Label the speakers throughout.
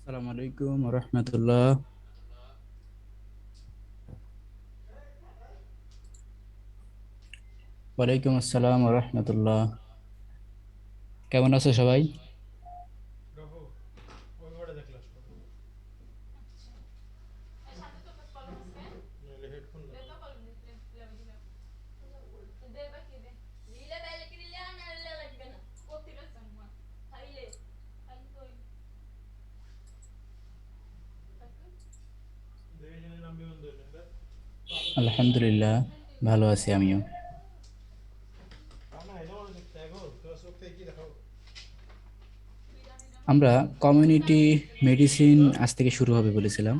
Speaker 1: আসসালামু আলাইকুম রহমতুল্লাহ। ওয়ালাইকুম আসসালাম রহমতুল্লাহ। কেমন আছো সবাই? আলহামদুলিল্লাহ, ভালো আছি আমিও। আমরা কমিউনিটি মেডিসিন আজ থেকে শুরু হবে বলেছিলাম।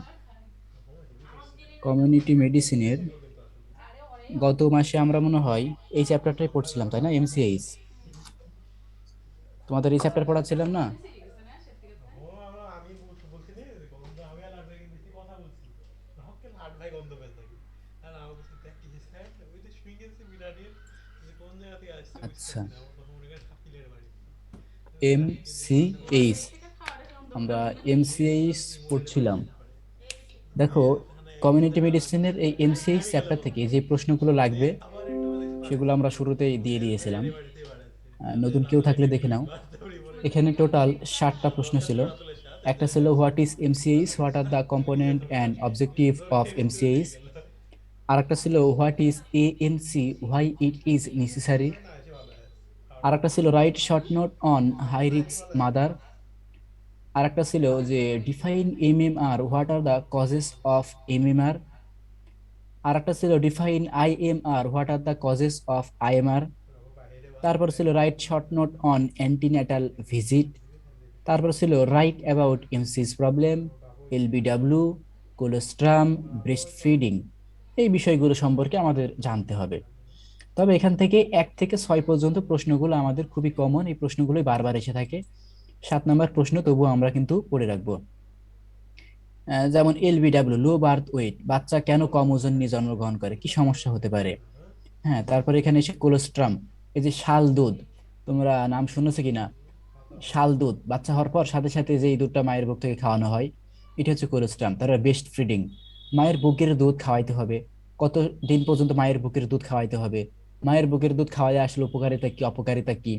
Speaker 1: কমিউনিটি মেডিসিনের গত মাসে আমরা মনে হয় এই চ্যাপ্টারটাই পড়ছিলাম, তাই না? এমসিএইচ, তোমাদের এই চ্যাপ্টার পড়াচ্ছিলাম না? আচ্ছা, এমসিএইচ, আমরা এমসিএইচ পড়ছিলাম। দেখো, কমিউনিটি মেডিসিনের এই এমসিএইচ চ্যাপ্টার থেকে যে প্রশ্নগুলো লাগবে সেগুলো আমরা শুরুতেই দিয়ে দিয়েছিলাম। নতুন কেউ থাকলে দেখে নাও। এখানে টোটাল 60টা প্রশ্ন ছিল। একটা ছিল what is MCH, what are the component and objective of MCH. আর একটা ছিল what is ANC, why it is necessary. আর একটা ছিল write short note on high risk mother. আর একটা ছিল যে define MMR, what are the causes of MMR. আর একটা ছিল define IMR, what are the causes of IMR. তারপর ছিল write short note on antenatal visit. তারপর ছিল write about এমসিস problem, LBW, colostrum, breast feeding. এই বিষয়গুলো সম্পর্কে আমাদের জানতে হবে। তবে এখান থেকে 1 থেকে 6 পর্যন্ত প্রশ্নগুলো আমাদের খুবই কমন, এই প্রশ্নগুলোই বারবার এসে থাকে। 7 নম্বর প্রশ্ন তবুও আমরা কিন্তু পড়ে রাখবো। যেমন এলবিডব্লিউ, লো বার্থ ওয়েট, বাচ্চা কেন কম ওজন নিয়ে জন্মগ্রহণ করে, কি সমস্যা হতে পারে। হ্যাঁ, তারপরে এখানে এসে কোলোস্ট্রাম, এই যে শাল দুধ, তোমরা নাম শুনেছো কিনা? শাল দুধ বাচ্চা হওয়ার পর সাথে সাথে যে এই দুধটা মায়ের বুক থেকে খাওয়ানো হয়, এটা হচ্ছে কোলেস্ট্রাম। তারপর বেস্ট ফিডিং, মায়ের বুকের দুধ খাওয়াইতে হবে। কত দিন পর্যন্ত মায়ের বুকের দুধ খাওয়াইতে হবে, মায়ের বুকের দুধ খাওয়ালে আসলে উপকারিতা কি অপকারিতা কি,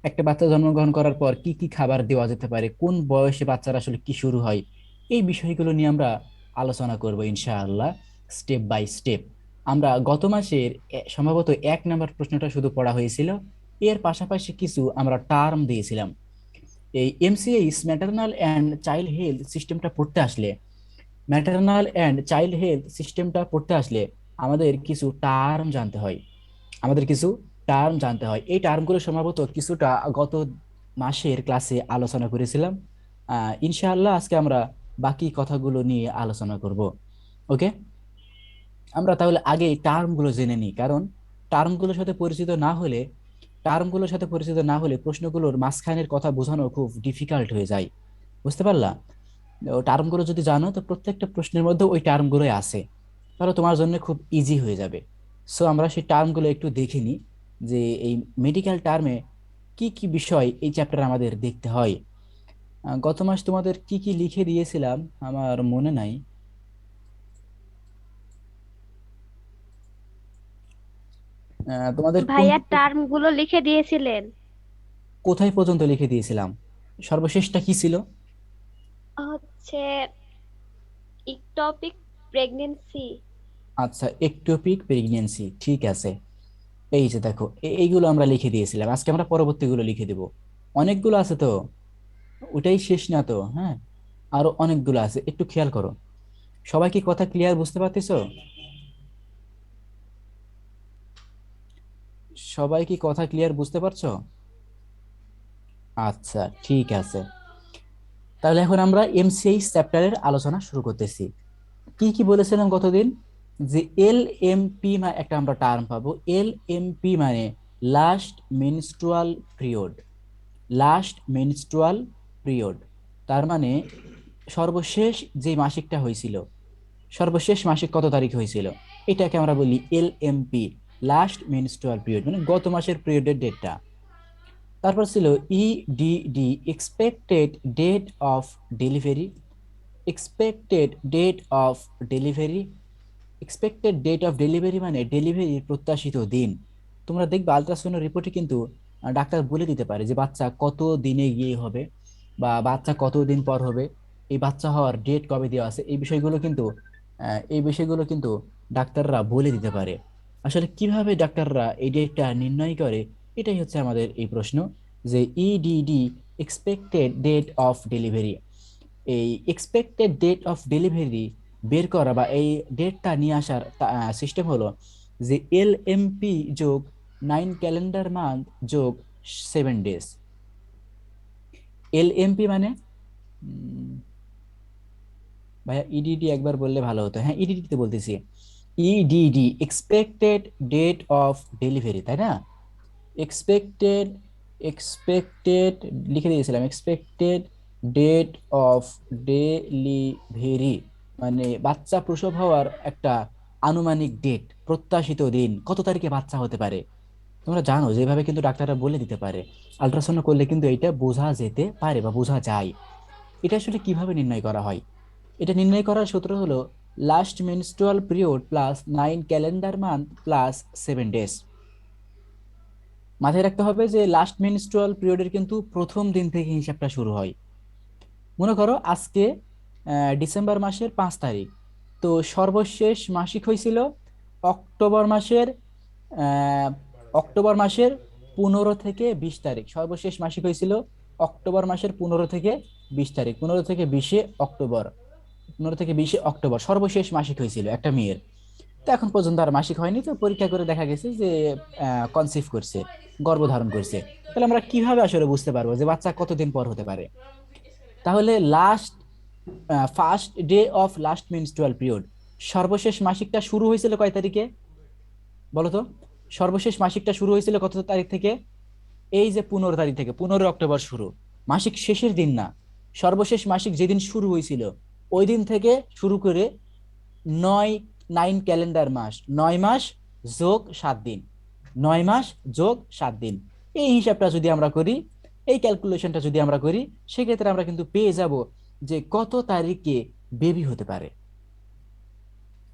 Speaker 1: একটা বাচ্চা জন্মগ্রহণ করার পর কি কি খাবার দেওয়া যেতে পারে, কোন বয়সে বাচ্চার আসলে কি শুরু হয়, এই বিষয়গুলো নিয়ে আমরা আলোচনা করব ইনশাআল্লাহ, স্টেপ বাই স্টেপ। আমরা গত মাসের সম্ভবত 1 নম্বর প্রশ্নটা শুধু পড়া হয়েছিল। এর পাশাপাশি কিছু আমরা টার্ম দিয়েছিলাম। এই MCh, maternal and child health সিস্টেমটা পড়তে আসলে, ম্যাটারনাল অ্যান্ড চাইল্ড হেলথ সিস্টেমটা পড়তে আসলে আমাদের কিছু টার্ম জানতে হয়। আমাদের কিছু টার্ম জানতে হয়। এই টার্মগুলো সম্ভবত কিছুটা গত মাসের ক্লাসে আলোচনা করেছিলাম। ইনশাআল্লাহ আজকে আমরা বাকি কথাগুলো নিয়ে আলোচনা করব। ওকে, আমরা তাহলে আগে টার্মগুলো জেনে নিই, কারণ টার্মগুলোর সাথে পরিচিত না হলে টার্মগুলোর সাথে পরিচিত না হলে প্রশ্নগুলোর মাঝখানের কথা বোঝানো খুব ডিফিকাল্ট হয়ে যায়। বুঝতে পারলা? টার্মগুলো যদি জানো তো প্রত্যেকটা প্রশ্নের মধ্যে ওই টার্মগুলোই আছে, তাহলে তোমার জন্য খুব ইজি হয়ে যাবে। সো আমরা সেই টার্মগুলো একটু দেখে নিই, যে এই মেডিকেল টার্মে কি কি বিষয় এই চ্যাপ্টারে আমাদের দেখতে হয়। গত মাস তোমাদের কি কি লিখে দিয়েছিলাম আমার মনে নাই। তোমাদের কোন
Speaker 2: ভাইয়া টার্ম গুলো লিখে দিয়েছিলেন।
Speaker 1: কোথায় পর্যন্ত লিখে দিয়েছিলাম? সর্বশেষটা কি ছিল?
Speaker 2: হচ্ছে ইকটপিক প্রেগনেন্সি।
Speaker 1: আচ্ছা, একটোপিক প্রেগন্যান্সি, ঠিক আছে। এই যে দেখো, এইগুলো আমরা লিখে দিয়েছিলাম, আজকে আমরা পরবর্তীগুলো লিখে দিব। অনেকগুলো আছে তো, ওটাই শেষ না তো, হ্যাঁ, আরো অনেকগুলো আছে, একটু খেয়াল করো। সবাই কি কথা ক্লিয়ার বুঝতে পারতেছো? সবাই কি কথা ক্লিয়ার বুঝতে পারছো? আচ্ছা, ঠিক আছে। তাহলে এখন আমরা এমসিএইচ চ্যাপ্টারের আলোচনা শুরু করতেছি। কি কি বলেছিলাম গতদিন, যে এল এম পি একটা আমরা টার্ম পাবো। এল এম পি মানে last menstrual period. Last menstrual period তার মানে সর্বশেষ যে মাসিকটা হয়েছিল, সর্বশেষ মাসিক কত তারিখ হয়েছিল, এটাকে আমরা বলি L M P, last menstrual period, মানে গত মাসের পিরিয়ডের ডেটটা। তারপর ছিল EDD, expected date of delivery. Expected date of delivery, expected date of delivery মানে ডেলিভারির প্রত্যাশিত দিন। তোমরা দেখবে আলট্রাসাউন্ড রিপোর্টে কিন্তু ডাক্তার বলে দিতে পারে যে বাচ্চা কত দিনে গিয়ে হবে, বা বাচ্চা কত দিন পর হবে, এই বাচ্চা হওয়ার ডেট কবে দেওয়া আছে, এই বিষয়গুলো কিন্তু ডাক্তাররা বলে দিতে পারে। আসলে কিভাবে ডাক্তাররা এই ডেটটা নির্ণয় করে, এটাই হচ্ছে আমাদের এই প্রশ্ন, যে EDD, expected date of delivery. এই এক্সপেক্টেড ডেট অফ ডেলিভারি বের করা বা এই ডেটটা নিয়ে আসার সিস্টেম হলো যে LMP যোগ 9 ক্যালেন্ডার মান্থ যোগ 7 ডেজ। LMP মানে ভাইয়া ইডিডি একবার বললে ভালো হতো। হ্যাঁ, ইডিডি তে বলতেছি। EDD expected date of delivery, তাই না? এক্সপেক্টেড, এক্সপেক্টেড লিখে দিয়েছিলাম, এক্সপেক্টেড ডেট অফ ডেলিভারি মানে বাচ্চা প্রসব হওয়ার একটা আনুমানিক ডেট, প্রত্যাশিত দিন, কত তারিখে বাচ্চা হতে পারে। তোমরা জানো যেভাবে কিন্তু ডাক্তাররা বলে দিতে পারে, আল্ট্রাসাউন্ড করলে কিন্তু এটা বোঝা যেতে পারে বা বোঝা যায়। এটা আসলে কিভাবে নির্ণয় করা হয়, এটা নির্ণয় করার সূত্র হলো last menstrual period plus 9 calendar month plus 7 days. মাথায় রাখতে হবে যে লাস্ট মেনস্ট্রুয়াল পিরিয়ডের কিন্তু প্রথম দিন থেকে হিসাবটা শুরু হয়। মনে করো আজকে ডিসেম্বর মাসের 5 তারিখ, তো সর্বশেষ মাসিক হয়েছিল অক্টোবর মাসের আহ, অক্টোবর মাসের 15 থেকে 20 তারিখ। সর্বশেষ মাসিক হয়েছিল অক্টোবর মাসের 15 থেকে 20 তারিখ, 15 থেকে 20 অক্টোবর, 15 থেকে 20 অক্টোবর সর্বশেষ মাসিক হয়েছিল একটা মেয়ের। তো এখন পর্যন্ত আর মাসিক হয়নি, তো পরীক্ষা করে দেখা গেছে যে কনসিভ করছে, গর্ভধারণ করছে। তাহলে আমরা কিভাবে আসলে বুঝতে পারবো যে বাচ্চা কতদিন পর হতে পারে? তাহলে last first day of last menstrual period, সর্বশেষ মাসিকটা শুরু হয়েছিল কয় তারিখে বলো তো? সর্বশেষ মাসিকটা শুরু হয়েছিল কত তারিখ থেকে? এই যে 15 তারিখ থেকে, 15 অক্টোবর শুরু, মাসিক শেষের দিন না, সর্বশেষ মাসিক যেদিন শুরু হয়েছিল ওই দিন থেকে শুরু করে 9 ক্যালেন্ডার মাস, 9 মাস যোগ 7 দিন, 9 মাস যোগ 7 দিন, এই হিসাবটা যদি আমরা করি, এই ক্যালকুলেশনটা যদি আমরা করি, সেক্ষেত্রে আমরা কিন্তু পেয়ে যাব যে কত তারিখে বেবি হতে পারে,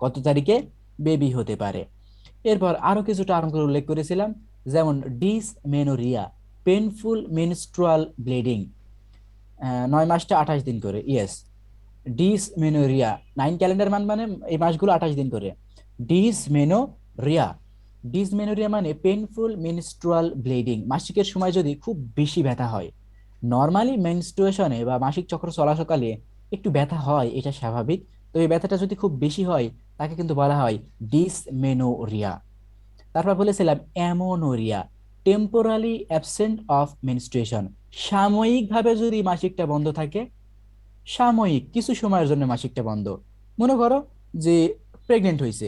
Speaker 1: কত তারিখে বেবি হতে পারে। এরপর আরো কিছু টার্ম করে উল্লেখ করেছিলাম, যেমন ডিসমেনোরিয়া, পেনফুল মেনস্ট্রুয়াল ব্লিডিং, 9 মাসটা 28 দিন করে, ইয়েস। ডিসমেনোরিয়া, 9 ক্যালেন্ডার মানে এই মাসগুলো 28 দিন করে। ডিসমেনোরিয়া, ডিসমেনোরিয়া মানে পেনফুল মেনস্ট্রুয়াল ব্লিডিং, মাসিকের সময় যদি খুব বেশি ব্যথা হয়। নর্মালি মেনস্ট্রুয়েশনে বা মাসিক চক্র চলাকালে একটু ব্যথা হয়, এটা স্বাভাবিক। তো এই ব্যথাটা যদি খুব বেশি হয়, তাকে কিন্তু বলা হয় ডিসমেনোরিয়া। তারপর বলেছিলাম অ্যামোনোরিয়া, টেম্পোরালি অ্যাবসেন্ট অফ মেনস্ট্রুয়েশন, সাময়িকভাবে যদি মাসিকটা বন্ধ থাকে, সাময়িক কিছু সময়ের জন্য মাসিকটা বন্ধ। মনে করো যে প্রেগনেন্ট হয়েছে,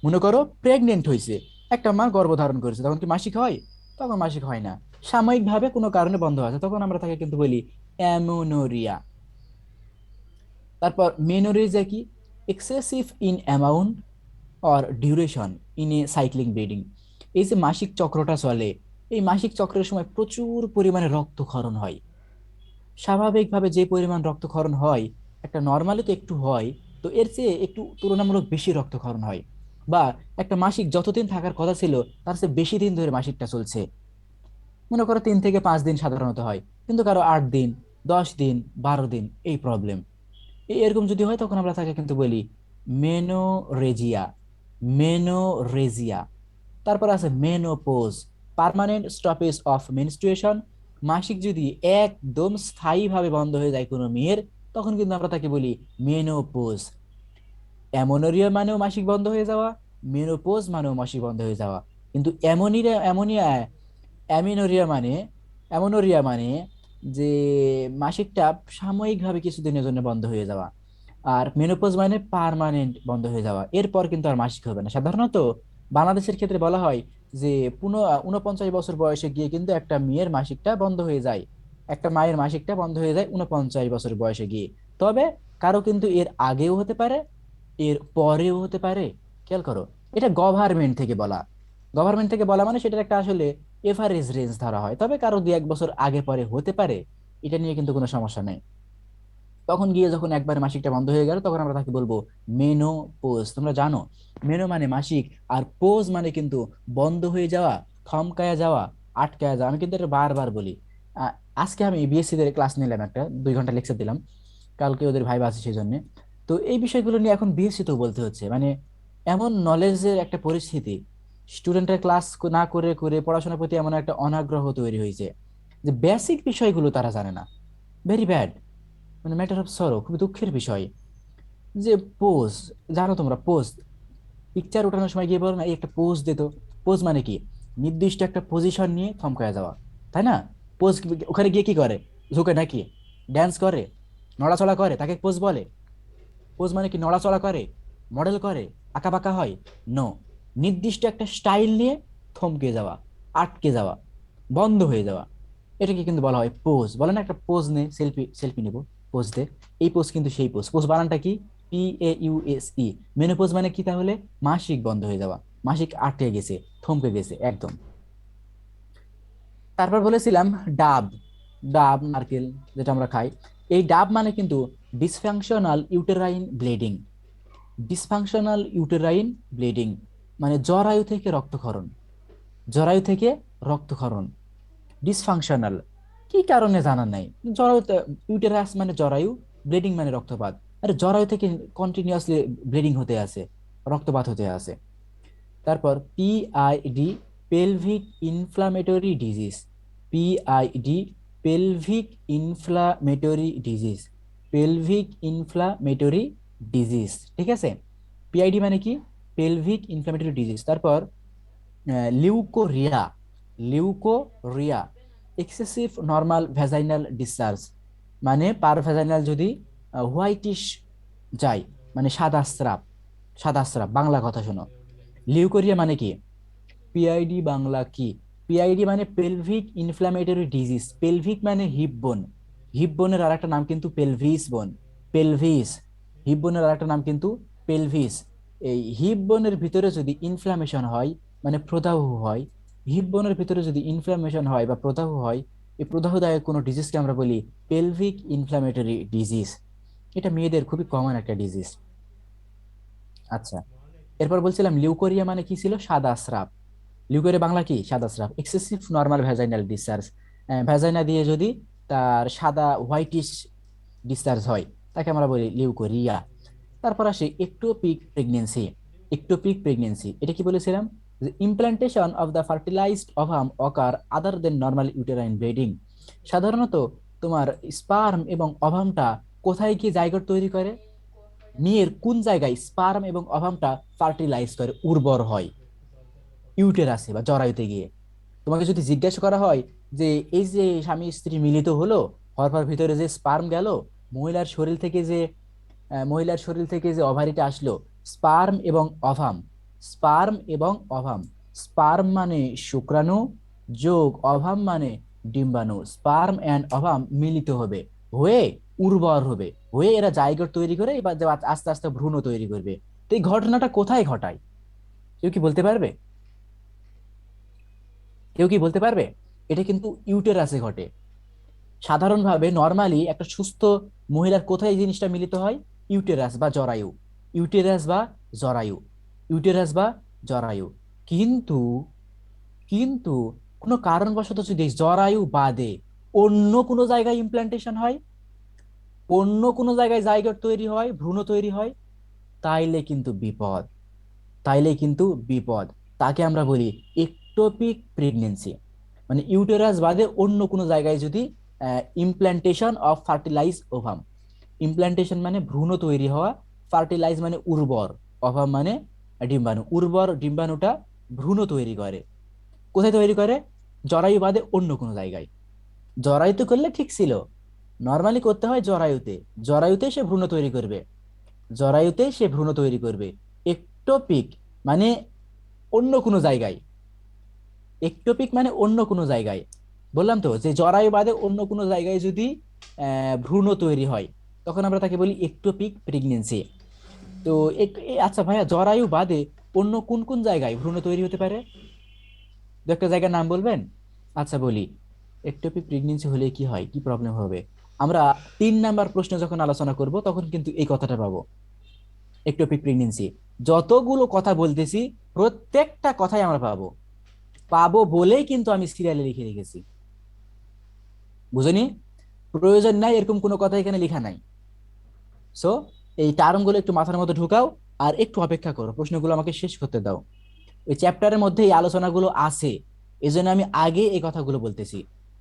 Speaker 1: মনে করো প্রেগনেন্ট হয়েছে, একটা মা গর্ভধারণ করেছে, তখন কি মাসিক হয়? তখন মাসিক হয় না, সাময়িকভাবে কোনো কারণে বন্ধ আছে, তখন আমরা তাকে কিন্তু বলি অ্যামোনোরিয়া। তারপর মেনোরেজিয়া কি? Excessive in amount or duration in a cycling bleeding, এই যে মাসিক চক্রটা চলে, এই মাসিক চক্রের সময় প্রচুর পরিমাণে রক্তক্ষরণ হয়। স্বাভাবিকভাবে যে পরিমাণ রক্তক্ষরণ হয়, একটা নর্মালি তো একটু হয়, তো এর চেয়ে একটু তুলনামূলক বেশি রক্তক্ষরণ হয়। বা একটা মাসিক যতদিন থাকার কথা ছিল তার চেয়ে বেশি দিন ধরে মাসিকটা চলছে, মনে করো 3 থেকে 5 দিন সাধারণত হয়, কিন্তু কারো 8 দিন, 10 দিন, 12 দিন, এই প্রবলেম। এরকম যদি হয় তখন আমরা তাকে কিন্তু বলি মেনোরেজিয়া, মেনোরেজিয়া। তারপর আছে menopause, permanent stoppage of menstruation, মাসিক যদি একদম স্থায়ীভাবে বন্ধ হয়ে যায় কোনো মেয়ের, তখন কিন্তু আমরা তাকে বলি মেনোপোজ। অ্যামোনোরিয়া মানেও মাসিক বন্ধ হয়ে যাওয়া, মেনোপোজ মানেও মাসিক বন্ধ হয়ে যাওয়া। কিন্তু অ্যামিনোরিয়া মানে, অ্যামোনোরিয়া মানে যে মাসিকটা সাময়িকভাবে কিছুদিনের জন্য বন্ধ হয়ে যাওয়া। আর মেনোপজ মানে পার্মানেন্ট বন্ধ হয়ে যাওয়া, এরপর কিন্তু আর মাসিক হবে না। সাধারণত বাংলাদেশের ক্ষেত্রে বলা হয় যে 49 বছর বয়সে গিয়ে কিন্তু একটা মেয়ের মাসিকটা বন্ধ হয়ে যায়, একটা মায়ের মাসিকটা বন্ধ হয়ে যায় 49 বছর বয়সে গিয়ে। তবে কারো কিন্তু এর আগেও হতে পারে, এর পরেও হতে পারে। খেয়াল করো, এটা গভর্নমেন্ট থেকে বলা। গভর্নমেন্ট থেকে বলা মানে সেটার একটা আসলে এভারেজ রেঞ্জ ধরা হয়, তবে কারো 2-1 বছর আগে পরে হতে পারে, এটা নিয়ে কিন্তু কোনো সমস্যা নেই। তখন গিয়ে যখন একবার মাসিকটা বন্ধ হয়ে গেল তখন আমরা তাকে বলবো মেনোপোজ। তোমরা জানো মেনো মানে মাসিক, আর পোজ মানে কিন্তু বন্ধ হয়ে যাওয়া, থমকায়া যাওয়া, আটকায়া যাওয়া। আমি কিন্তু এটা বারবার বলি। আহ, আজকে আমি বিএসসি দের ক্লাস নিলাম, একটা 2 ঘন্টা লেকচার দিলাম, কালকে ওদের ভাইবা আছে সেই জন্য। তো এই বিষয়গুলো নিয়ে এখন বিএসসি তেও বলতে হচ্ছে, মানে এমন নলেজের একটা পরিস্থিতি, স্টুডেন্টের ক্লাস না করে করে পড়াশোনার প্রতি এমন একটা অনাগ্রহ তৈরি হয়েছে যে বেসিক বিষয়গুলো তারা জানে না। ভেরি ব্যাড, মানে ম্যাটার অফ সরো, খুবই দুঃখের বিষয়। যে পোজ, জানো তোমরা পোজ, পিকচার ওঠানোর সময় গিয়ে বলো না এই একটা পোজ দিত। পোজ মানে কি? নির্দিষ্ট একটা পজিশন নিয়ে থমকায় যাওয়া, তাই না? পোজ ওখানে গিয়ে কি করে? ঝুঁকে নাকি? ড্যান্স করে, নড়াচড়া করে, তাকে পোজ বলে? পোজ মানে কি নড়াচড়া করে, মডেল করে, আঁকাবাঁকা হয়? নো, নির্দিষ্ট একটা স্টাইল নিয়ে থমকে যাওয়া, আটকে যাওয়া, বন্ধ হয়ে যাওয়া, এটাকে কিন্তু বলা হয় পোজ। বলে না একটা পোজ নে, সেলফি সেলফি নিব, পোজ দে। এই পোজ কিন্তু সেই পোজ। পোজ বানানটা কি? PAUSE। মেনোপোজ মানে কি তাহলে? মাসিক বন্ধ হয়ে যাওয়া, মাসিক আটকে গেছে, থমকে গেছে একদম। তারপর বলেছিলাম ডাব। ডাব নারকেল যেটা আমরা খাই, এই ডাব মানে কিন্তু dysfunctional uterine bleeding. Dysfunctional uterine bleeding মানে জরায়ু থেকে রক্তক্ষরণ, জরায়ু থেকে রক্তক্ষরণ। ডিসফাংশনাল কি কারণে জানা নাই, জরায়ু, ইউটেরাস মানে জরায়ু, ব্লিডিং মানে রক্তপাত। আরে জরায়ু থেকে কন্টিনিউয়াসলি ব্লিডিং হতে আছে, রক্তপাত হতে আছে। তারপর PID, pelvic inflammatory disease. PID, pelvic inflammatory disease, pelvic inflammatory disease, ঠিক আছে? PID মানে কি? Pelvic inflammatory disease. তারপর leucorrhoea, leucorrhoea, excessive normal vaginal discharge, মানে পার ভ্যাজাইনাল যদি হোয়াইটিশ যায়, মানে সাদা স্রাব, সাদা স্রাব, বাংলা কথা শোনো। লিউকোরিয়া মানে কি? PID বাংলা কি? PID মানে পেলভিক ইনফ্ল্যামেটরি ডিজিজ। পেলভিক মানে হিপ বোন, হিপ বোনের আর একটা নাম কিন্তু পেলভিস বোন, পেলভিস। হিপ বোনের আর একটা নাম কিন্তু পেলভিস। এই হিপ বোনের ভিতরে যদি ইনফ্লামেশন হয়, মানে প্রদাহ হয়, হিপ বোনের ভিতরে যদি ইনফ্লামেশন হয় বা প্রদাহ হয়, এই প্রদাহদায়ক কোনো ডিজিজকে আমরা বলি পেলভিক ইনফ্ল্যামেটরি ডিজিজ। এটা মেয়েদের খুবই কমন একটা ডিজিজ। আচ্ছা, এরপর বলছিলাম লিউকোরিয়া মানে কি ছিল? সাদা স্রাব। লিউকোরিয়া বাংলা কি? সাদা shrub, excessive normal vaginal discharge. Vagina দিয়ে যদি তার সাদা হোয়াইটিশ ডিসচার্জ হয়, তাকে আমরা বলি লিউকোরিয়া। তারপর আসি একটোপিক প্রেগনেন্সি। একটোপিক প্রেগনেন্সি এটা কি বলেছিলাম? যে implantation of the fertilized ovum occur other than normal uterine bleeding. সাধারণত তোমার স্পার্ম এবং ওভামটা কোথায় গিয়ে জাইগোট তৈরি করে? মেয়ের কোন জায়গায় স্পার্ম এবং ওভামটা ফার্টিলাইজ করে, উর্বর হয়? ইউটেরাসে বা জরায়ুতে গিয়ে। তোমাকে যদি জিজ্ঞাসা করা হয় যে এই যে স্বামী স্ত্রী মিলিত হলো, হওয়ার পর ভিতরে যে স্পার্ম গেল, মহিলার শরীর থেকে যে মহিলার শরীর থেকে যে ওভারিটা আসলো, স্পার্ম এবং অভাম, স্পার্ম এবং অভাম, স্পার্ম মানে শুক্রাণু যোগ অভাম মানে ডিম্বাণু, স্পার্ম এন্ড অভাম মিলিত হবে, হয়ে উর্বর হবে, হয়ে এরা জাইগোট তৈরি করে এবার যে আস্তে আস্তে ভ্রূণ তৈরি করবে। তো এই ঘটনাটা কোথায় ঘটায়? কেউ কি বলতে পারবে? কেউ কি বলতে পারবে? এটা কিন্তু ইউটেরাসে ঘটে। সাধারণভাবে নর্মালি একটা সুস্থ মহিলার কোথায় এই জিনিসটা মিলিত হয়? ইউটেরাস বা জরায়ু, ইউটেরাস বা জরায়ু, ইউটেরাস বা জরায়ু। কিন্তু কিন্তু কোনো কারণবশত যদি জরায়ু বাদে অন্য কোনো জায়গায় ইমপ্লান্টেশন হয়, অন্য কোনো জায়গায় জাইগোট তৈরি হয়, ভ্রূণ তৈরি হয়, তাইলে কিন্তু বিপদ, তাইলে কিন্তু বিপদ। তাকে আমরা বলি একটোপিক প্রেগনেন্সি। মানে ইউটেরাস বাদে অন্য কোনো জায়গায় যদি implantation of fertilise ovum, implantation মানে ভ্রূণ তৈরি হওয়া, ফার্টিলাইজ মানে উর্বর, ওভাম মানে ডিম্বাণু, উর্বর ডিম্বাণুটা ভ্রূণ তৈরি করে। কোথায় তৈরি করে? জরায়ু বাদে অন্য কোনো জায়গায়। জরায়ুতে করলে ঠিক ছিল, নর্মালি করতে হয় জরায়ুতে, জরায়ুতে সে ভ্রূণ তৈরি করবে। জরায়ুতে সে ভ্রূণ তৈরি করবে। একটোপিক মানে অন্য কোনো জায়গায়, একটোপিক মানে অন্য কোনো জায়গায়। বললাম তো যে জরায়ু বাদে অন্য কোনো জায়গায় যদি ভ্রূণ তৈরি হয়, তখন আমরা তাকে বলি একটোপিক প্রেগনেন্সি। তো আচ্ছা ভাইয়া, জরায়ু বাদে অন্য কোন কোন জায়গায় ভ্রূণ তৈরি হতে পারে? দু একটা জায়গার নাম বলবেন? আচ্ছা বলি। একটোপিক প্রেগনেন্সি হলে কি হয়, কি প্রবলেম হবে? আমরা 3 নাম্বার প্রশ্ন যখন আলোচনা করব তখন কিন্তু এই কথাটা পাবো। একটোপিক প্রেগনেন্সি যতগুলো কথা বলতেছি, প্রত্যেকটা কথাই আমরা পাবো। পাবো বলেই কিন্তু আমি সিরিয়ালে লিখে রেখেছি। বুঝনি? প্রয়োজন নাই এরকম কোনো কথা এখানে লেখা নাই। সো এই টার্ম গুলো একটু মাথার মধ্যে ঢুকাও, আর একটু অপেক্ষা করো, প্রশ্নগুলো আমাকে শেষ করতে দাও। ওই চ্যাপ্টারের মধ্যে এই আলোচনাগুলো আছে, এই জন্য আমি আগে এই কথাগুলো বলতেছি।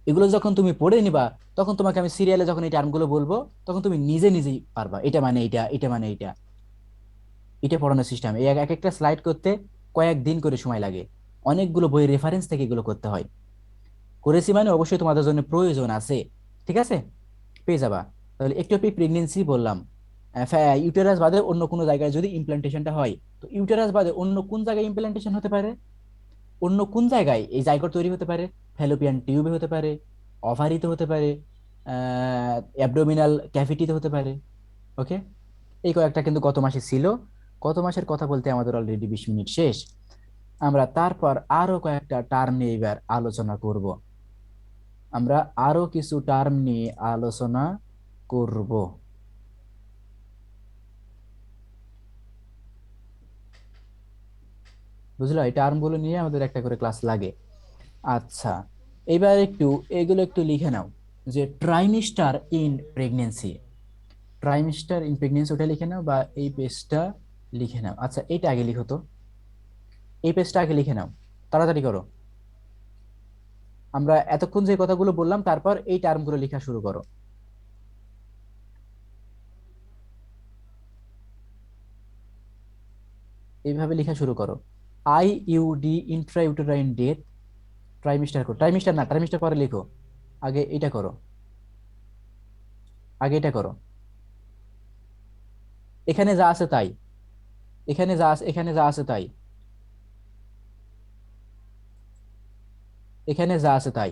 Speaker 1: এগুলো যখন তুমি পড়ে নিবা, তখন তোমাকে আমি সিরিয়ালে যখন এই টার্মগুলো বলবো, তখন তুমি নিজে নিজেই পারবা এটা মানে এটা, এটা মানে এটা। এটা পড়ানোর সিস্টেম, এই এক একটা স্লাইড করতে কয়েকদিন করে সময় লাগে। অনেকগুলো বই রেফারেন্স থেকে এগুলো করতে হয়। করেছি মানে অবশ্যই তোমাদের জন্য প্রয়োজন আছে। ঠিক আছে, পেয়ে যাবা। তাহলে একটোপিক প্রেগনেন্সি বললাম। ইউটেরাস বাদে অন্য কোনো জায়গায় যদি ইমপ্লান্টেশনটা হয়, তো ইউটেরাস বাদে অন্য কোন জায়গায় ইমপ্লান্টেশন হতে পারে? অন্য কোন জায়গায় এই জাইগোট তৈরি হতে পারে? ফ্যালোপিয়ান টিউবে হতে পারে, অভারিতে হতে পারে, অ্যাবডোমিনাল ক্যাভিটিতে হতে পারে। ওকে, এই কয়েকটা কিন্তু গত মাসে ছিল। গত মাসের কথা বলতে আমাদের অলরেডি 20 মিনিট শেষ। আমরা তারপর আরো কয়েকটা টার্ম নিয়ে এবার আলোচনা করব। আমরা আরো কিছু টার্ম নিয়ে আলোচনা করব। বুঝলো, এই টার্ম গুলো নিয়ে আমাদের একটা করে ক্লাস লাগে। আচ্ছা, এবার একটু এগুলো একটু লিখে নাও, যে trimester in pregnancy. Trimester in pregnancy ওটা লিখে নাও, বা এই পেজটা লিখে নাও। আচ্ছা, এইটা আগে লিখো তো, এই পেজটা আগে লিখে নাও, তাড়াতাড়ি করো। আমরা এতক্ষণ যে কথাগুলো বললাম, তারপর এই টার্মগুলো লেখা শুরু করো। এইভাবে লেখা শুরু করো। IUD, intrauterine death. ট্রাইমিস্টার করো, ট্রাইমিস্টার না, ট্রাইমিস্টার পরে লিখো। আগে এটা করো, আগে এটা করো। এখানে যা আছে তাই, এখানে যা আছে, এখানে যা আছে তাই, এখানে যা আছে তাই।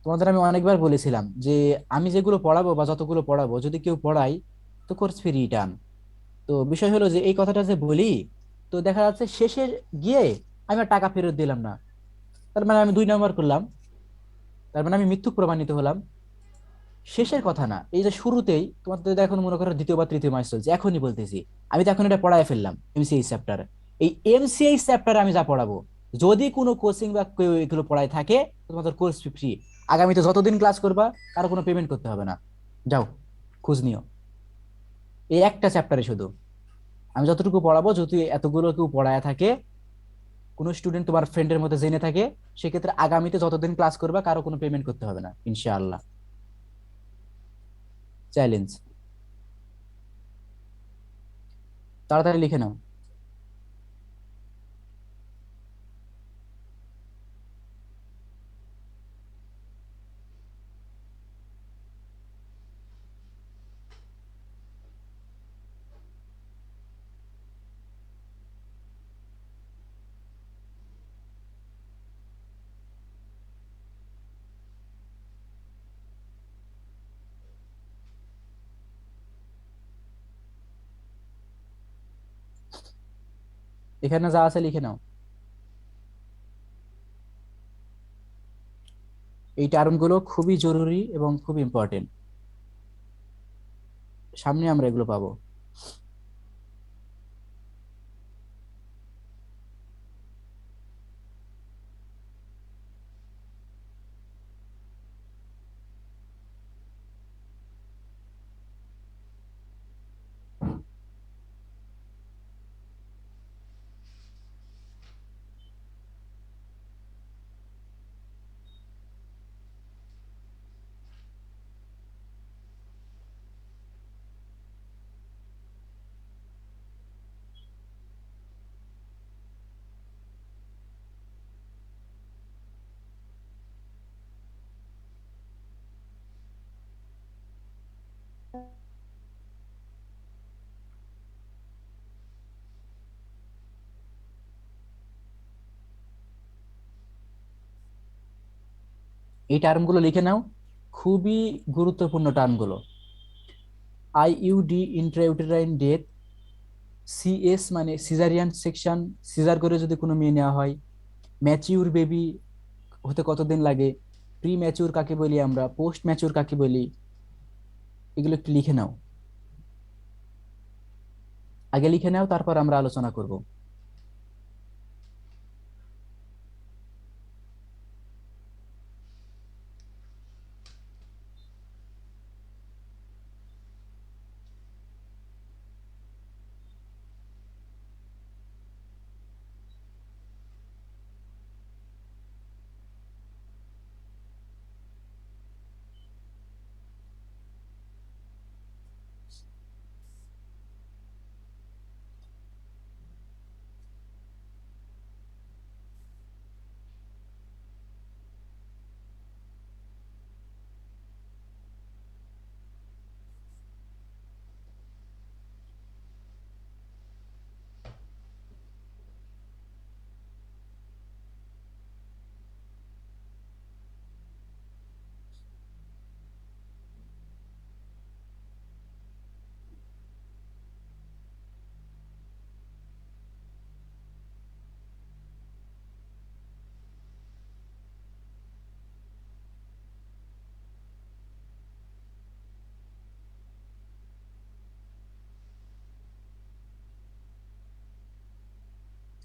Speaker 1: তোমাদের আমি অনেকবার বলেছিলাম যে আমি যেগুলো পড়াবো বা যতগুলো পড়াবো, যদি কেউ পড়াই তো কোর্স ফি রিটার্ন। তো বিষয় হলো যে এই কথাটা যে বলি, তো দেখা যাচ্ছে শেষে গিয়ে আমি আর টাকা ফেরত দিলাম না, তার মানে আমি 2 নাম্বার করলাম, তার মানে আমি মিথ্যুক প্রমাণিত হলাম। শেষের কথা না, এই যে শুরুতেই তোমার তো এখন মনে করো দ্বিতীয় বা তৃতীয় মাস চলছে, এখনই বলতেছি, আমি তো এখন এটা পড়ায় ফেললাম এমসিএইচ চ্যাপ্টার। এই এমসিএইচ চ্যাপ্টারে আমি যা পড়াবো, যদি কোনো কোচিং বা কেউ এগুলো পড়ায় থাকে, তো তোমাদের কোর্স ফি ফ্রি। আগামীতে যতদিন ক্লাস করবা, কারো কোনো পেমেন্ট করতে হবে না। যাও, খোঁজ নিও। এই একটা চ্যাপ্টারে শুধু আমি যতটুকু পড়াবো, যদি এতগুলো কেউ পড়ায় থাকে, কোনো স্টুডেন্ট তোমার ফ্রেন্ডের মধ্যে জেনে থাকে, সেক্ষেত্রে আগামীতে যতদিন ক্লাস করবা কারো কোনো পেমেন্ট করতে হবে না, ইনশাআল্লাহ। চ্যালেঞ্জ। তাড়াতাড়ি লিখে নাও। এখানে যা আছে লিখে নাও। এই টার্মগুলো খুবই জরুরি এবং খুব ইম্পর্টেন্ট, সামনে আমরা এগুলো পাবো। এই টার্মগুলো লিখে নাও, খুবই গুরুত্বপূর্ণ টার্মগুলো। IUD, intrauterine death. সিএস মানে সিজারিয়ান সেকশন, সিজার করে যদি কোনো মেয়ে নেওয়া হয়। ম্যাচিউর বেবি হতে কতদিন লাগে। প্রি ম্যাচিউর কাকে বলি আমরা, পোস্ট ম্যাচিউর কাকে বলি, এগুলো একটু লিখে নাও। আগে লিখে নাও, তারপর আমরা আলোচনা করব।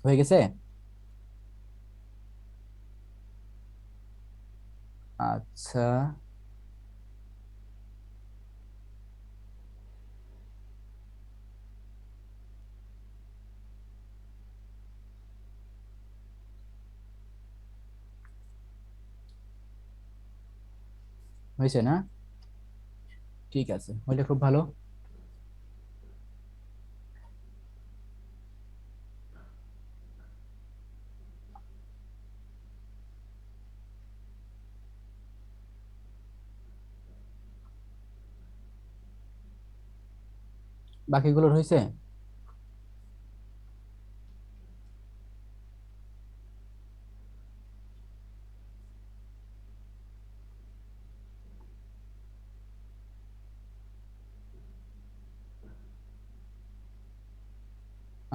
Speaker 1: হয়ে গেছে? আচ্ছা, হয়েছে না? ঠিক আছে, হলে খুব ভালো। বাকিগুলোর হয়েছে?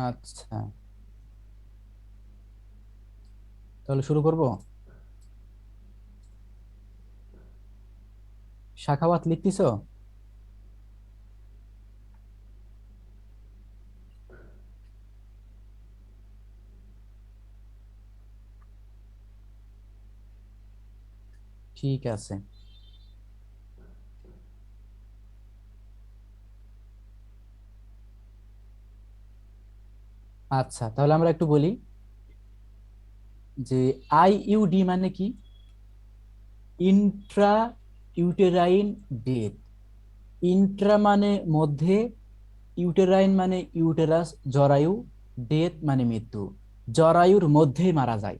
Speaker 1: আচ্ছা, তাহলে শুরু করব। শাখাওয়াত লিখতেছো? ঠিক আছে। আচ্ছা, তাহলে আমরা একটু বলি যে আইইউডি মানে কি। Intra uterine death. ইন্ট্রা মানে মধ্যে, ইউটেরাইন মানে ইউটেরাস জরায়ু, ডেথ মানে মৃত্যু। জরায়ুর মধ্যেই মারা যায়,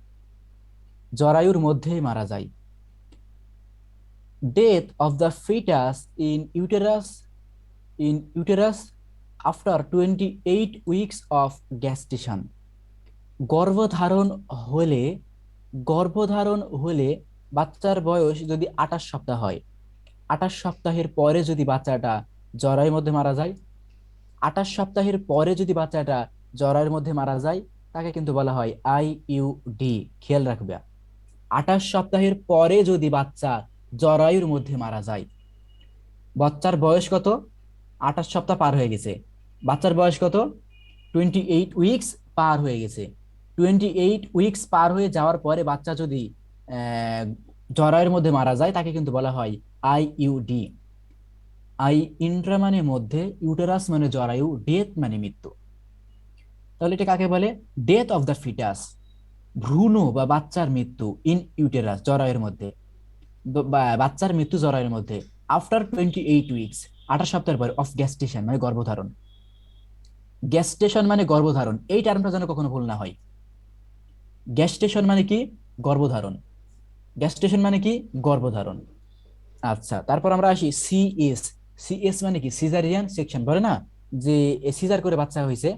Speaker 1: জরায়ুর মধ্যেই মারা যায়। Death of the foetus in uterus after 28 weeks of gestation. গর্ভধারণ হলে, গর্ভধারণ হলে বাচ্চার বয়স যদি 28 সপ্তাহ হয়, 28 সপ্তাহের পরে যদি বাচ্চাটা জরায়ুর মধ্যে মারা যায়, 28 সপ্তাহের পরে যদি বাচ্চাটা জরায়ুর মধ্যে মারা যায়, তাকে কিন্তু বলা হয় আইইউডি। খেয়াল রাখবে, 28 সপ্তাহের পরে যদি বাচ্চা জরায়ুর মধ্যে মারা যায়, বাচ্চার বয়স কত? 28 সপ্তাহ পার হয়ে গেছে, বাচ্চার বয়স কত? 28 উইকস পার হয়ে গেছে। 28 উইকস পার হয়ে যাওয়ার পরে বাচ্চা যদি আহ জরায়ুর মধ্যে মারা যায়, তাকে কিন্তু বলা হয় আইইউডি। আই ইন্ট্রা মানে মধ্যে, ইউটেরাস মানে জরায়ু, ডেথ মানে মৃত্যু। তাহলে এটা কাকে বলে? ডেথ অফ দ্য ফিটাস, ভ্রূণ বা বাচ্চার মৃত্যু, ইন ইউটেরাস জরায়ুর মধ্যে, বাচ্চার মৃত্যু জরায়ুর মধ্যে, আফটার 28 উইকস 28 সপ্তাহের পর, অফ গ্যাস্টেশন মানে গর্ভধারণ। গ্যাস্টেশন মানে গর্ভধারণ, এই টার্মটা যেন কখনো ভুল না হয়। গ্যাস্টেশন মানে কি? গর্ভধারণ। গ্যাস্টেশন মানে কি? গর্ভধারণ। আচ্ছা, তারপর আমরা আসি সিএস। সিএস মানে কি? সিজারিয়ান সেকশন, বলে না যে সিজার করে বাচ্চা হয়েছে,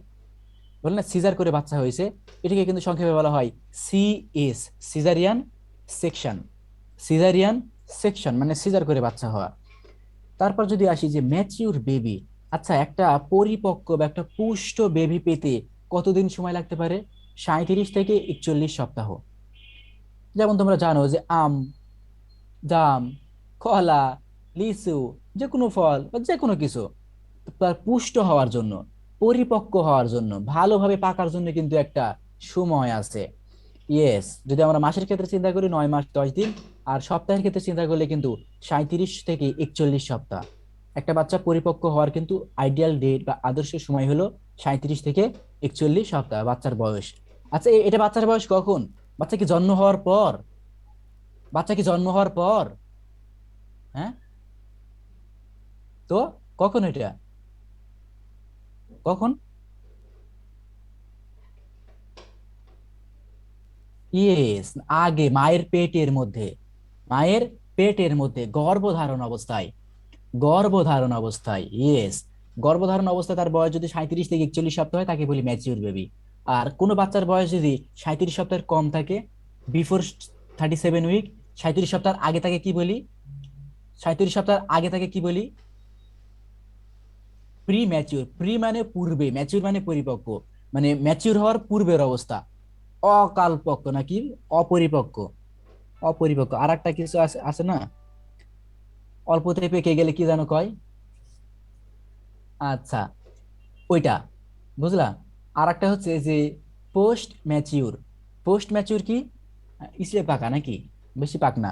Speaker 1: বলে না সিজার করে বাচ্চা হয়েছে, এটাকে কিন্তু সংক্ষেপে বলা হয় CS, caesarean section. Caesarean section মানে সিজার করে বাচ্চা হওয়া। তারপর যদি আসি যে ম্যাচিউর বেবি, আচ্ছা একটা পরিপক্ক বা একটা পুষ্ট বেবি পেতে কতদিন সময় লাগতে পারে? 37 থেকে 41 সপ্তাহ। যেমন তোমরা জানো যে আম, জাম, কলা, লিচু, যে কোনো ফল বা যে কোনো কিছু তার পুষ্ট হওয়ার জন্য, পরিপক্ক হওয়ার জন্য, ভালোভাবে পাকার জন্য কিন্তু একটা সময় আছে। ইয়েস, যদি আমরা মাসের ক্ষেত্রে চিন্তা করি 9 মাস 10 দিন, আর সপ্তাহের ক্ষেত্রে চিন্তা করলে কিন্তু 37 থেকে 41 সপ্তাহ। একটা বাচ্চা পরিপক্ক হওয়ার কিন্তু আইডিয়াল ডেট বা আদর্শ সময় হলো 37 থেকে 41 সপ্তাহ বাচ্চার বয়স। আচ্ছা এটা বাচ্চার বয়স কখন? বাচ্চা কি জন্ম হওয়ার পর? বাচ্চা কি জন্ম হওয়ার পর? হ্যাঁ, তো কখন এটা, কখন? ইয়েস, আগে মায়ের পেটের মধ্যে, মায়ের পেটের মধ্যে গর্ভধারণ অবস্থায়, গর্ভধারণ অবস্থায়, ইয়েস। গর্ভধারণ অবস্থায় তার বয়স যদি 37 থেকে 41 সপ্তাহ হয় তাকে বলি ম্যাচিউর বেবি। আর কোনো বাচ্চার বয়স যদি 37 সপ্তাহের কম থাকে, বিফোর 37 উইক, 37 সপ্তাহের আগে তাকে কি বলি? 37 সপ্তাহের আগে তাকে কি বলি? Pre mature. প্রি মানে পূর্বে, ম্যাচিউর মানে পরিপক্ক, মানে ম্যাচিউর হওয়ার পূর্বের অবস্থা। অকালপক্ক নাকি অপরিপক্ক? অপরিপক্ক। আর একটা কিছু আছে আছে না, অল্পতে পেকে গেলে কি যেন কয়? আচ্ছা, ওইটা বুঝলা। আর একটা হচ্ছে যে পোস্ট ম্যাচিউর। পোস্ট ম্যাচিউর কি? ইসলে পাকা নাকি, বেশি পাক না।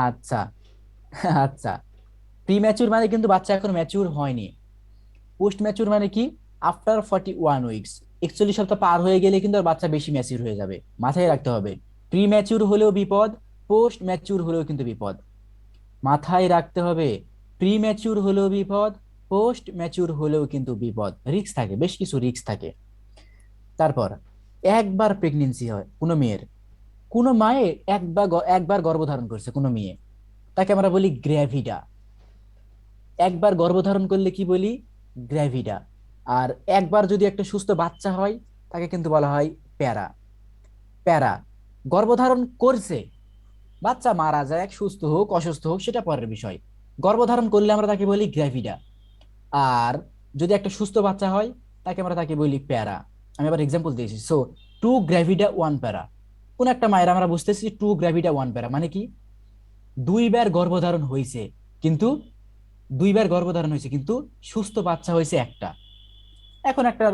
Speaker 1: আচ্ছা। আচ্ছা, প্রি ম্যাচিউর মানে কিন্তু বাচ্চা এখন ম্যাচিউর হয়নি। পোস্ট ম্যাচিউর মানে কি? আফটার 41 উইকস, 41 সপ্তাহ পার হয়ে গেলে কিন্তু আর বাচ্চা বেশি ম্যাচিউর হয়ে যাবে। মাথায় রাখতে হবে, প্রি ম্যাচিউর হলেও বিপদ, পোস্ট ম্যাচিউর হলেও কিন্তু বিপদ। মাথায় রাখতে হবে, প্রি ম্যাচিউর হলেও বিপদ, পোস্ট ম্যাচিউর হলেও কিন্তু বিপদ, রিস্ক থাকে, বেশ কিছু রিস্ক থাকে। তারপর একবার প্রেগনেন্সি হয় কোনো মেয়ের, কোনো মায়ে একবার গর্ভধারণ করছে কোনো মেয়ে, তাকে আমরা বলি গ্র্যাভিডা। একবার গর্ভধারণ করলে কি বলি? গ্র্যাভিডা। আর একবার যদি একটা সুস্থ বাচ্চা হয় তাকে কিন্তু বলা হয় প্যারা। প্যারা। গর্ভধারণ করছে, বাচ্চা মারা যায়, সুস্থ হোক অসুস্থ হোক সেটা পরের বিষয়, গর্ভধারণ করলে আমরা তাকে বলি গ্র্যাভিডা। আর যদি একটা সুস্থ বাচ্চা হয় তাকে বলি প্যারা। আমি আবার এক্সাম্পল দিয়েছি। সো টু গ্র্যাভিডা ওয়ান প্যারা। কোন একটা মায়ের আমরা বুঝতেছি টু গ্র্যাভিডা ওয়ান প্যারা মানে কি? দুইবার গর্ভধারণ হয়েছে, কিন্তু দুইবার গর্ভধারণ হয়েছে কিন্তু সুস্থ বাচ্চা হয়েছে একটা। এখন একটা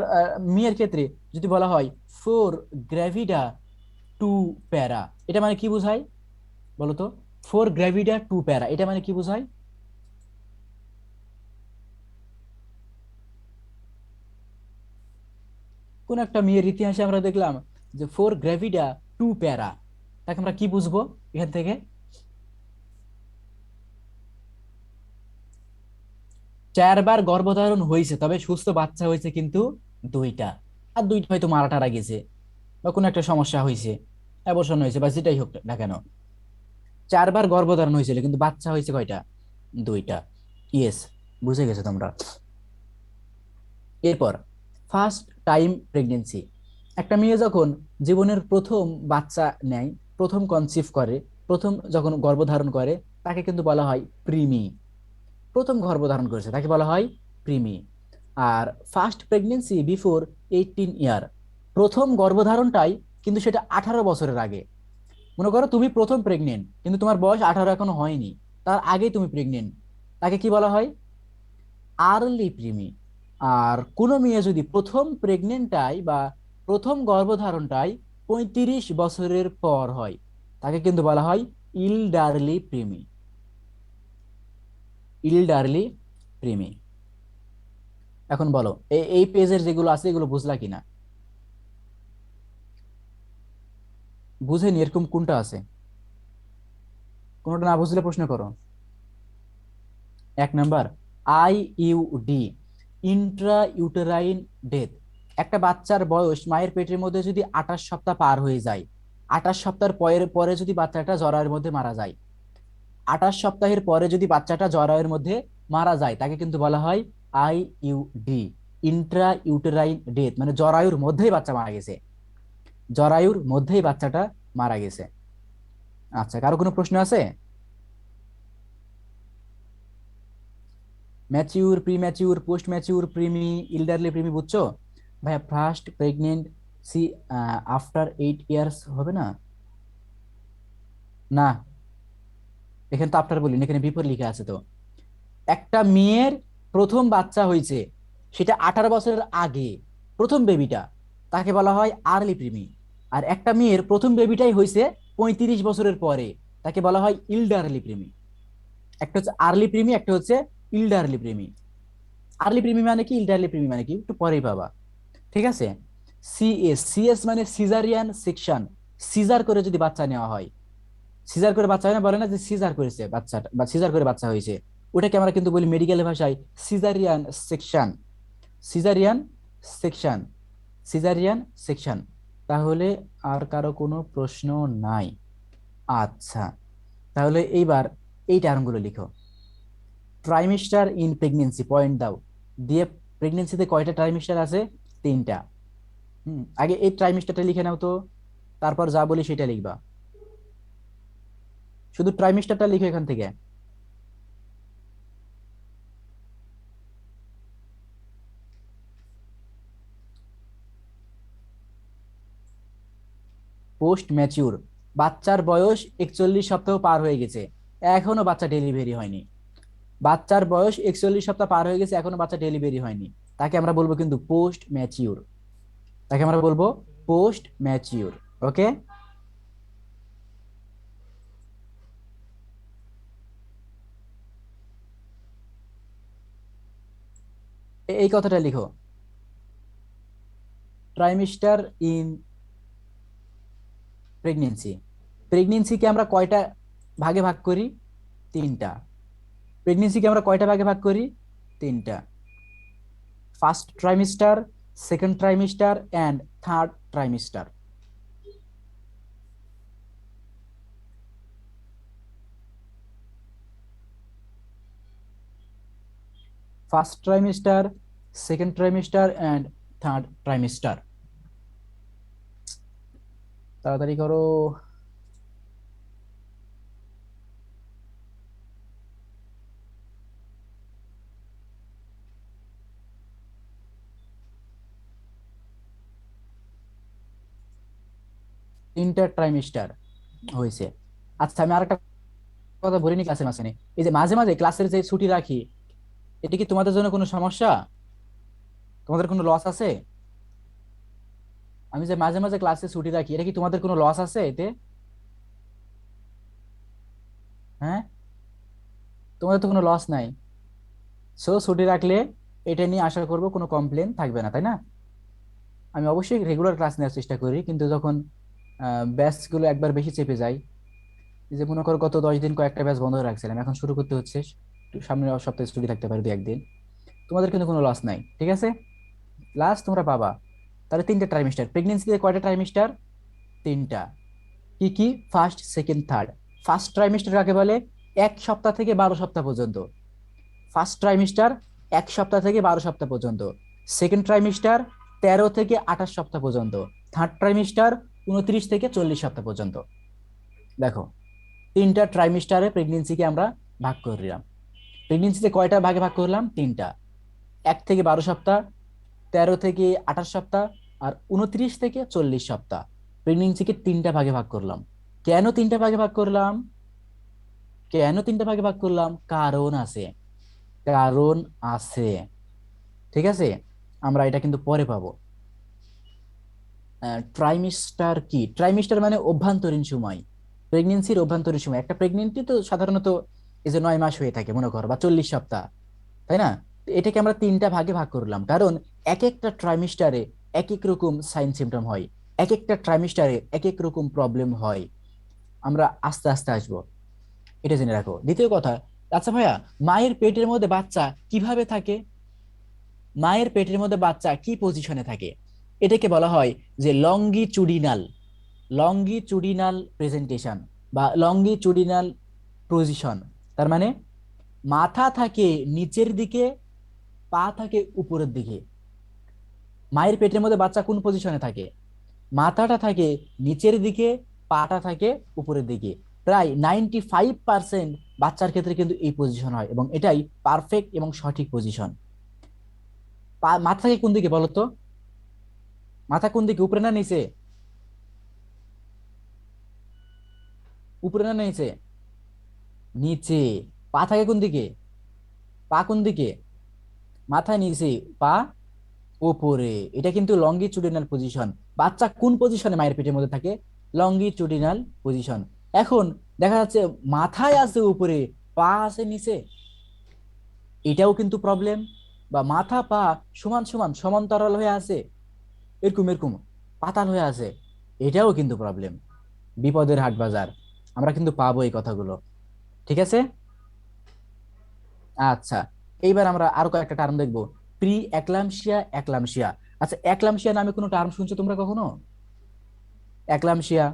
Speaker 1: মেয়ের ক্ষেত্রে যদি বলা হয় ফোর গ্র্যাভিডা টু প্যারা, এটা মানে কি বোঝায় বলতো? ফোর গ্র্যাভিডা টু প্যারা এটা মানে কি বোঝায়? কোন একটা মেয়ের ইতিহাসে আমরা দেখলাম যে ফোর গ্র্যাভিডা টু প্যারা, তাকে আমরা কি বুঝবো এখান থেকে? চারবার গর্ভধারণ হয়েছে তবে সুস্থ বাচ্চা হয়েছে কিন্তু দুইটা, আর দুইটা হয়তো মারা টারা গেছে বা কোনো একটা সমস্যা হয়েছে, অ্যাবর্শন হয়েছে বা যেটাই হোক না কেন, চারবার গর্ভধারণ হয়েছিল কিন্তু বাচ্চা হয়েছে কয়টা? দুইটা। ইয়েস, বুঝে গেছো তোমরা। এরপর ফার্স্ট টাইম প্রেগনেন্সি। একটা মেয়ে যখন জীবনের প্রথম বাচ্চা নেয়, প্রথম কনসিভ করে, প্রথম যখন গর্ভধারণ করে তাকে কিন্তু বলা হয় প্রিমি। প্রথম গর্ভধারণ করেছে তাকে বলা হয় প্রিমি। আর ফার্স্ট প্রেগনেন্সি বিফোর 18 ইয়ার, প্রথম গর্ভধারণটাই কিন্তু সেটা 18 বছরের আগে। মনে করো তুমি প্রথম প্রেগনেন্ট কিন্তু তোমার বয়স 18 এখনো হয়নি, তার আগেই তুমি প্রেগনেন্ট, তাকে কি বলা হয়? আর্লি প্রিমি। আর কোনো মেয়ে যদি প্রথম প্রেগনেন্টটাই বা প্রথম গর্ভধারণটাই 35 বছরের পর হয় তাকে কিন্তু বলা হয় ইলডারলি প্রিমি। ইলডারলি প্রিমি। এখন বলো এই পেজের যেগুলো আছে এগুলো বুঝলা কিনা? বুঝেনি এরকম কোনটা আছে? কোনোটা না বুঝলে প্রশ্ন করো। 1 number, IUD, Intra uterine death. একটা বাচ্চার বয়স মায়ের পেটের মধ্যে যদি 28 সপ্তাহ পার হয়ে যায়, 28 সপ্তাহের পরে পরে যদি বাচ্চাটা জরায়ুর মধ্যে মারা যায়, 28 সপ্তাহের পরে যদি বাচ্চাটা জরায়ুর মধ্যে মারা যায় তাকে কিন্তু বলা হয় IUD, ইন্ট্রা ইউটেরাইন ডেথ, মানে জরায়ুর মধ্যেই বাচ্চা মারা গেছে, জরায়ুর মধ্যেই বাচ্চাটা মারা গেছে। আচ্ছা, কারো কোনো প্রশ্ন আছে? Mature, pre mature, post mature, primi, elderly primi, বুঝছো? ভাইয়া ফার্স্ট প্রেগনেন্সি আফটার 8 ইয়ার্স হবে না? না, এখানে তো আফটার বলিনি, এখানে বিফোর লিখে আছে তো। একটা মেয়ের প্রথম বাচ্চা হয়েছে, সেটা 18 বছরের আগে, প্রথম বেবিটা, তাকে বলা হয় আর্লি প্রিমি। আর একটা মেয়ের প্রথম বেবিটাই হয়েছে 35 বছরের পরে, তাকে বলা হয় ইল্ডারলি প্রিমি। একটা হচ্ছে আর্লি প্রিমি, একটা হচ্ছে ইল্ডারলি প্রিমি। আর্লি প্রিমি মানে কি, ইল্ডারলি প্রিমি মানে কি, একটু পরেই পাবা। ঠিক আছে। সিএস, সিএস মানে সিজারিয়ান সেকশন, সিজার করে যদি বাচ্চা নেওয়া হয়। সিজার করে বাচ্চা হয় না, বলে না যে সিজার করেছে বাচ্চাটা বা সিজার করে বাচ্চা হয়েছে, ওটাকে আমরা কিন্তু বলি মেডিকেল ভাষায় caesarean section. Caesarean section, caesarean section. তাহলে আর কারো কোনো প্রশ্ন নাই? আচ্ছা, তাহলে এইবার এই টার্মগুলো লিখো। ট্রাইমিস্টার ইন প্রেগনেন্সি, পয়েন্ট দাও দিয়ে। প্রেগনেন্সিতে কয়টা ট্রাইমিস্টার আছে? 3টা। আগে এই ট্রাইমিস্টারটা লিখে নাও তো, তারপর যা বলি সেটা লিখবা। শুধু ট্রাইমিস্টারটা লিখো এখান থেকে। পোস্ট ম্যাচিউর, বাচ্চার বয়স 41 সপ্তাহ পার হয়ে গেছে, এখনো বাচ্চা ডেলিভারি হয়নি। বাচ্চার বয়স 41 সপ্তাহ পার হয়ে গেছে, এখনো বাচ্চা ডেলিভারি হয়নি, তাকে আমরা বলবো কিন্তু পোস্ট ম্যাচিউর। তাকে আমরা বলবো পোস্ট ম্যাচিউর। ওকে, এই কথাটা লিখো। ট্রাইমিস্টার ইন প্রেগনেন্সি, প্রেগনেন্সিকে আমরা কয়টা ভাগে ভাগ করি? 3টা। প্রেগনেন্সিকে আমরা কয়টা ভাগে ভাগ করি? 3টা। First trimester, second trimester and third trimester. First trimester, second trimester and third trimester. তাড়াতাড়ি করো। 3টা ট্রাইমিস্টার হয়েছে। আচ্ছা, আমি আরেকটা কথা বলিনি ক্লাসের মাঝখানে, এই যে মাঝে মাঝে ক্লাসের যে ছুটি রাখি, এটা কি তোমাদের জন্য কোনো সমস্যা? তোমাদের কোনো লস আছে? আমি যে মাঝে মাঝে ক্লাসে ছুটি রাখি, এটা কি তোমাদের কোনো লস আছে এতে? হ্যাঁ, তোমাদের তো কোনো লস নাই। সো ছুটি রাখলে এটা নিয়ে আশা করবো কোনো কমপ্লেন থাকবে না, তাই না? আমি অবশ্যই রেগুলার ক্লাস নেওয়ার চেষ্টা করি, কিন্তু যখন ব্যাচ গুলো একবার বেশি চেপে যায়, এই যে মনে করো গত 10 দিন কয়েকটা ব্যাচ বন্ধ রাখছিলাম, এখন শুরু করতে হচ্ছে, সামনের সপ্তাহে ছুটি থাকতে পারে 2-1 দিন। তোমাদের কিন্তু কোনো লস নাই, ঠিক আছে? লাস্ট তোমরা পাবা। তাহলে 3টা ট্রাইমিস্টার, প্রেগনেন্সিতে কয়টা ট্রাইমিস্টার? 3টা। কি কি? First, second, third. First trimester কাকে বলে? 1 সপ্তাহ থেকে 12 সপ্তাহ পর্যন্ত। ফার্স্ট ট্রাইমিস্টার 1 সপ্তাহ থেকে 12 সপ্তাহ পর্যন্ত। সেকেন্ড ট্রাইমিস্টার 13 থেকে 28 সপ্তাহ পর্যন্ত। থার্ড ট্রাইমিস্টার 29 থেকে 40 সপ্তাহ পর্যন্ত। দেখো, 3টা ট্রাইমিস্টারে প্রেগনেন্সিকে আমরা ভাগ করলাম। প্রেগনেন্সিতে কয়টা ভাগে ভাগ করলাম? 3টা। 1 থেকে 12 সপ্তাহ, 13 থেকে 28 সপ্তাহ, আর 29 থেকে 40 সপ্তাহ। প্রেগনেন্সিকে 3টা ভাগে ভাগ করলাম। কেন 3টা ভাগে ভাগ করলাম? কেন 3টা ভাগে ভাগ করলাম? কারণ আছে, কারণ আছে। ঠিক আছে, আমরা এটা কিন্তু পরে পাবো। ট্রাইমিস্টার কি? ট্রাইমিস্টার মানে অভ্যন্তরীণ সময়, প্রেগনেন্সির অভ্যন্তরীণ সময়। একটা প্রেগনেন্সি তো সাধারণত এই যে 9 মাস হয়ে থাকে মনে করো, বা 40 সপ্তাহ, তাই না? তো এটাকে আমরা 3টা ভাগে ভাগ করলাম, কারণ এক একটা ট্রাইমিস্টারে এক এক রকম সাইন সিমটম হয়, এক একটা ট্রাইমিস্টারে এক এক রকম প্রবলেম হয়। আমরা আস্তে আস্তে আসবো, এটা জেনে রাখো। দ্বিতীয় কথা, আচ্ছা ভাইয়া, মায়ের পেটের মধ্যে বাচ্চা কিভাবে থাকে? মায়ের পেটের মধ্যে বাচ্চা কি পজিশনে থাকে? এটাকে বলা হয় যে লঙ্গিচুডিনাল, লঙ্গিচুডিনাল প্রেজেন্টেশন বা লঙ্গিচুডিনাল পজিশন। তার মানে মাথা থাকে নিচের দিকে, পা থাকে উপরের দিকে। মায়ের পেটের মধ্যে বাচ্চা কোন পজিশনে থাকে? মাথাটা থাকে নিচের দিকে, পাটা থাকে উপরের দিকে। প্রায় 95% বাচ্চার ক্ষেত্রে কিন্তু এই পজিশন হয়, এবং এটাই পারফেক্ট এবং সঠিক পজিশন। মাথা থেকে কোন দিকে বলো তো? মাথা কোন দিকে, উপরে না নিচে? উপরে না নিচে? নিচে। পা থাকে কোন দিকে? পা কোন দিকে? মাথা নিচে, পা উপরে। এটা কিন্তু লঙ্গিচুডিনাল পজিশন। বাচ্চা কোন পজিশনে মায়ের পেটের মধ্যে থাকে? Longitudinal position. এখন দেখা যাচ্ছে মাথায় আছে উপরে, পা আছে নিচে, এটাও কিন্তু প্রবলেম। বা মাথা পা সমান সমান সমান্তরাল হয়ে আছে, এরকম এরকম পাতাল হয়ে আছে, এটাও কিন্তু প্রবলেম। বিপদের হাট বাজার, আমরা কিন্তু পাবো এই কথাগুলো। ঠিক আছে। আচ্ছা, এইবার আমরা আরো কয়েকটা টার্ম দেখবো। প্রি একলামশিয়া, একলামশিয়া। আচ্ছা, একলামশিয়া নামে কোনো টার্ম শুনছো তোমরা কখনো? একলামশিয়া,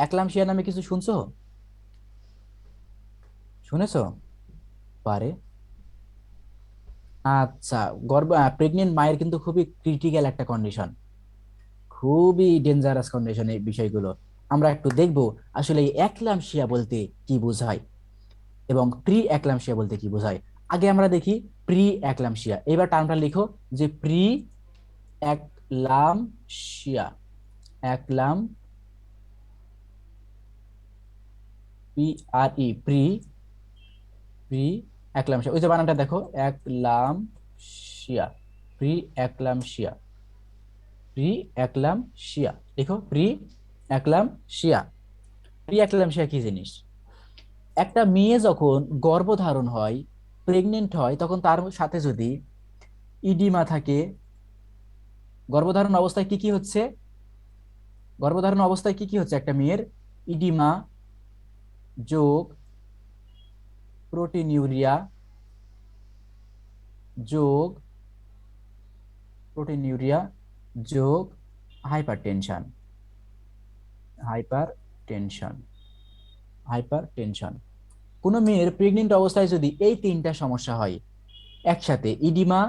Speaker 1: একলামশিয়া নামে কিছু শুনছো? শুনেছো? পারে। আচ্ছা, প্রেগনেন্ট মায়ের কিন্তু খুবই ক্রিটিক্যাল একটা কন্ডিশন, খুবই ডেঞ্জারাস কন্ডিশন এই বিষয়গুলো। আমরা একটু দেখবো আসলে এই একলামশিয়া বলতে কি বোঝায় এবং প্রি একলামশিয়া বলতে কি বোঝায়। আগে আমরা দেখি প্রি একলামশিয়া। এবার টার্মটা লিখো, যে প্রি একলামশিয়া। একলাম, পি আর ই, প্রি, প্রি একলামশিয়া। ওই যে বানানটা দেখো, একলামশিয়া, প্রি একলামশিয়া, প্রি একলামশিয়া। দেখো, প্রি একলামশিয়া। প্রি একলামশিয়া কি জিনিস? একটা মেয়ে যখন গর্ভধারণ হয়, প্রেগনেন্ট হয়, তখন তার সাথে যদি ইডিমা থাকে, গর্ভধারণ অবস্থায় কি কি হচ্ছে? গর্ভধারণ অবস্থায় কি কি হচ্ছে একটা মেয়ের? ইডিমা যোগ প্রোটিনিউরিয়া, যোগ প্রোটিনিউরিয়া, যোগ hypertension. Hyper tension, hyper tension. কোনো মেয়ের প্রেগনেন্ট অবস্থায় যদি এই তিনটা সমস্যা হয় একসাথে, ইডিমা,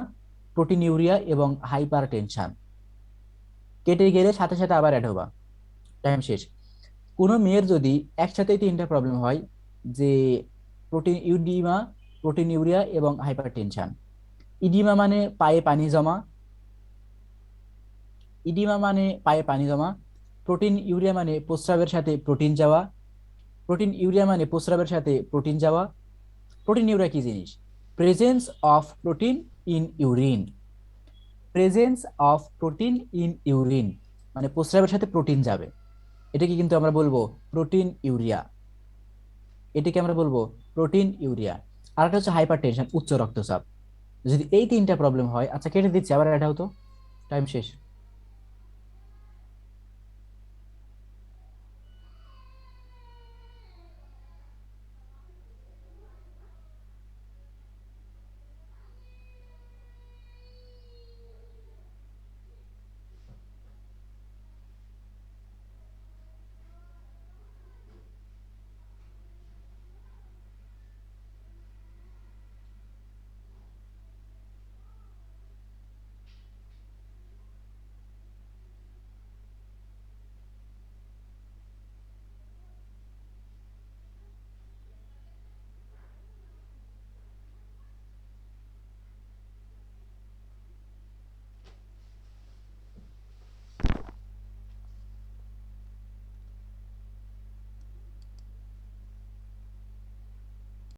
Speaker 1: প্রোটিনিউরিয়া এবং হাইপার টেনশন, কেটে গেলে সাথে সাথে আবার অ্যাড হবা, টাইম শেষ। কোনো মেয়ের যদি একসাথে তিনটা প্রবলেম হয়, যে প্রোটিন ইউডিমা, প্রোটিনিউরিয়া এবং হাইপার টেনশন। ইডিমা মানে পায়ে পানি জমা, ইডিমা মানে পায়ে পানি জমা। প্রোটিন ইউরিয়া মানে প্রস্রাবের সাথে প্রোটিন যাওয়া, প্রোটিন ইউরিয়া মানে প্রস্রাবের সাথে প্রোটিন যাওয়া। প্রোটিন ইউরিয়া কি জিনিস? Presence of protein in urine. Presence of protein in urine মানে প্রস্রাবের সাথে প্রোটিন যাবে, এটাকে কিন্তু আমরা বলবো প্রোটিন ইউরিয়া। এটাকে আমরা বলবো প্রোটিন ইউরিয়া। আর একটা হচ্ছে হাইপার টেনশন, উচ্চ রক্তচাপ। যদি এই তিনটা প্রবলেম হয়, আচ্ছা কেটে দিচ্ছি, আবার এটা হতো, টাইম শেষ।